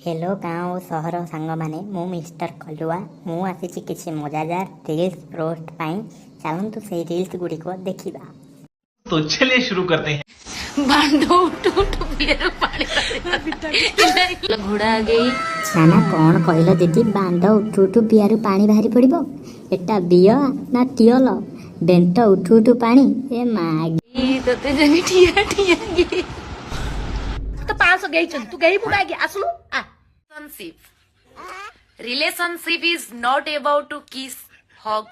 Hello गाँव सहर सांग माने मु मिस्टर कलुआ मु आसी किसी मजादार रील्स रोस्ट पाई चलतु से रील्स गुड़ी को देखा। तो चलिए शुरू करते हैं। बांधो उठ उठ पिएर पानी घोड़ा गई छाना कौन कहल दीदी बांध उठु उठु बियारू पानी बाहरी पड़ो एटा बिया ना टियल बेंट उठु उठु पानी ए मागी तते जनी ठिया ठिया गे तो 500 गई चल तू गई बुगा के आसलू आ Relationship is not about to kiss, hug,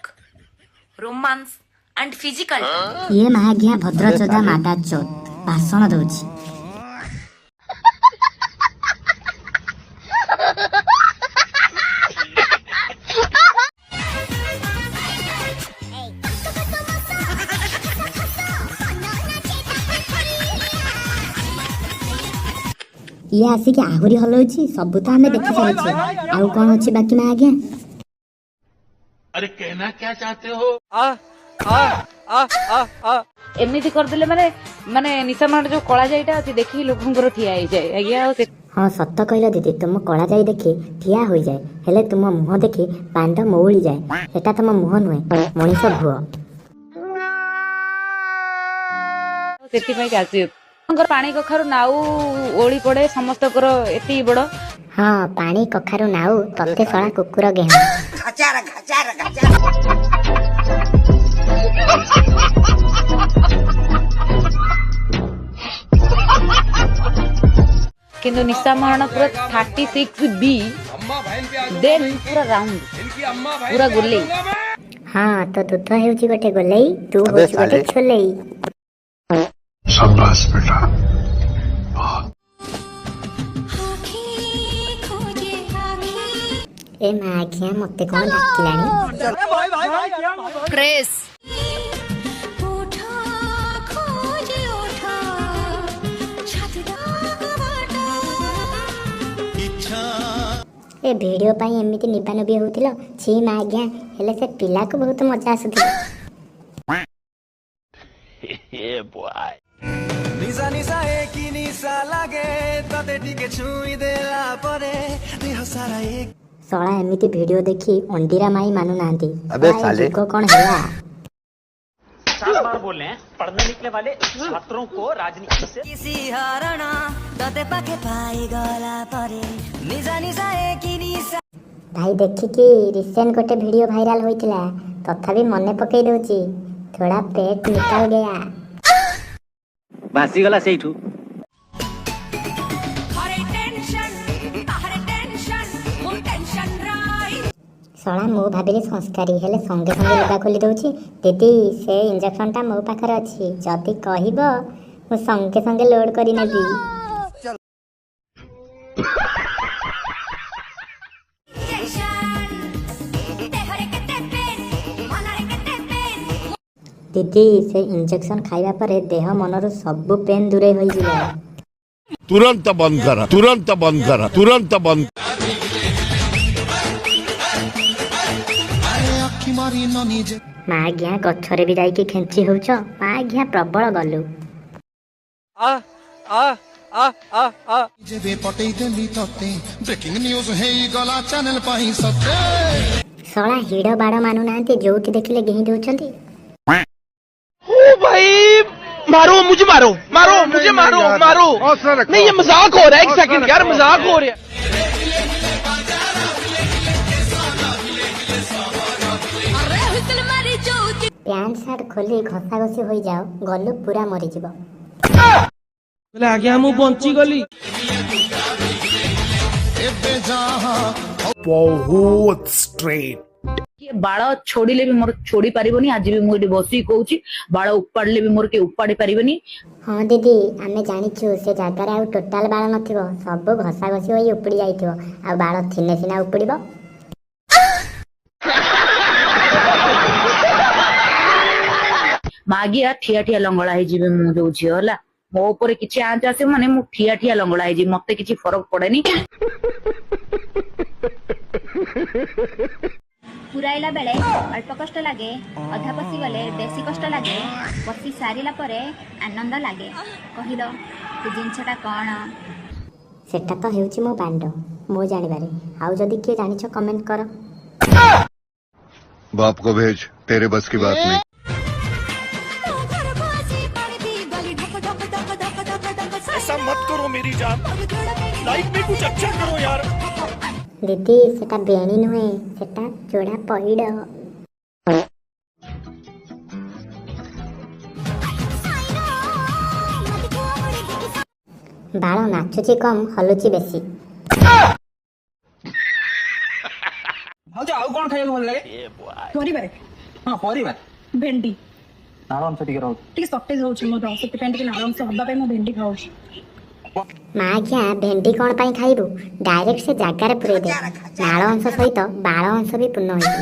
romance and physical. ये मागिया भद्र चोदा माडा चोत भाषण दउछि। ये आसिक आहुरी हलौछि सब तो हमें देखि सारिछे आउ कोन अछि बाकी में आज्ञा। अरे कहना क्या चाहते हो? एमिति कर देले माने माने निशा मार जो कळा जाईटा अछि देखि लोकंकर ठिया होई जाय आज्ञा ओ हाँ सत कहल दीदी तुम कला जाई देखि ठिया हो जाए हेले तुम मुह देखि पांड मौली जाए एटा तुम मुह नुहे मनीष भुआ सेति पई आसी पानी कखारु नाउ ओली पड़े समस्त एति बड़ हाँ पानी कखारु नाउ तते सळा कुकुर गेह किंतु निशा महाराणा पूरा 36B देन पूरा राउंड पूरा गोले। हाँ तो तू तो हेउची गोटे गोलेई तू होची गोटे छोलेई। शाबाश बेटा। ए माखिया मते कोन डाकिलानी Press. ए वीडियो पाई एमिति निबान भी होतिलो छी माग्या हेले से पिला को बहुत मजा आसुथि। ये बॉय निशा निशा एकी निशा लागे तते टिके छुई देला परे देह सारा एक सळा एमिति वीडियो देखि अंडीरा माई मानु नांती। अबे साले को कोन हैला 7 बार बोल रहे हैं पढ़ने निकले वाले छात्रों को राजनीति से किसी हारणा तते पाके पाई गला परे निशा निशा एकी निशा भाई देखि कि रिसेंट गोटे वीडियो वायरल होइतिला तथापि मने पकई दउची थोड़ा पेट निकल गया बासी गला सेठू सळा मो भाबिले संस्कारी हेले संगे संगे लुगा खोली दउची दीदी से इंजेक्शन टा मो पाखर अछि जदी कहिबो मो संगे संगे लोड करी नेबी। दीदी से इंजेक्शन खाइबा परे देह मनरु सब पेन दूरे होई जिला तुरंत बंद करा तुरंत बंद करा तुरंत बंद। माँ घिया गछरे भी जाइके खेंची होउछ माँ घिया प्रबल गलु जेबे पटेई देली तते ब्रेकिंग न्यूज हेई गला चैनल पाई सते सळा हिडो बाड़ मानु नांती जोठी देखिले गेही दउछंती। ओ भाई मारो मुझे मारो मारो मुझे मारो मारो नहीं ये मजाक हो रहा है। एक सेकंड यार मजाक हो रहा है। पैंट शर्ट खोली घसा घसी होई जाओ गलु पूरा मरी जिवो बोले आगे हम बंची गली एबे जहां बहुत स्ट्रेट बाळ छोड़िले भी मोर छोड़ी पारिबनी आज भी मु एठी बसी कहूची बाळ उपाड़ले भी मोर के उपाड़ी पारिबनी। हाँ दीदी आमे जानिछु से जागार आउ टोटाल बाळ नथिबो सब घसा घसी होई उपड़ी जाइथिबो आ बाळ थिने सिना उपड़िबो। मागिया ठिया ठिया लंगड़ा है जीवे मु जो झियो हला मो ऊपर किछि आंच आसे माने मु ठिया ठिया लंगड़ा है जी मते किछि फरक पड़ेनी। पुराइला बेले अल्प कष्ट लागे अधा पशि गले बेसी कष्ट लागे पशि सारिला परे आनंद लागे कहिलो ए जिनछटा कोन सेटा तो हेउची मो बांड ମୁଁ ଜାଣିବାରେ। ଆଉ ଯଦି କିଏ ଜାଣିଛ କମେଣ୍ଟ କର। बाप को भेज, तेरे बस की बात नहीं। ऐसा मत करो मेरी जान, लाइफ में कुछ अच्छा करो यार। ଦିଦି ସେଟା ବେଣୀ ନୁହେଁ, ସେଟା ଯୋଡ଼ା ପଇଡ଼। ବାଳ ନାଚୁଛି କମ୍ ହଲୁଛି ବେଶୀ। ଭାଉଜ ଆଉ କଣ ଖାଇବାକୁ ଭଲ ଲାଗେ? ପରିବାରେ ହଁ ପରିବା ଭେଣ୍ଡି ଆରାମସେ ଟିକେ ରହୁଛି। ଟିକେ ସତେଜ ହଉଛି ମୋର, ସେଥିପାଇଁ ଟିକେ ଆରାମସେ ହବା ପାଇଁ ମୁଁ ଭେଣ୍ଡି ଖାଉଛି। ମା ଆଜ୍ଞା ଭେଣ୍ଡି କ'ଣ ପାଇଁ ଖାଇବୁ? ଡାଇରେକ୍ଟ ସେ ଜାଗାରେ ପୁରେଇ ଦେ। ନାଳ ଅଂଶ ସହିତ ବାଳ ଅଂଶ ବି ପୂର୍ଣ୍ଣ ହୋଇଯିବ।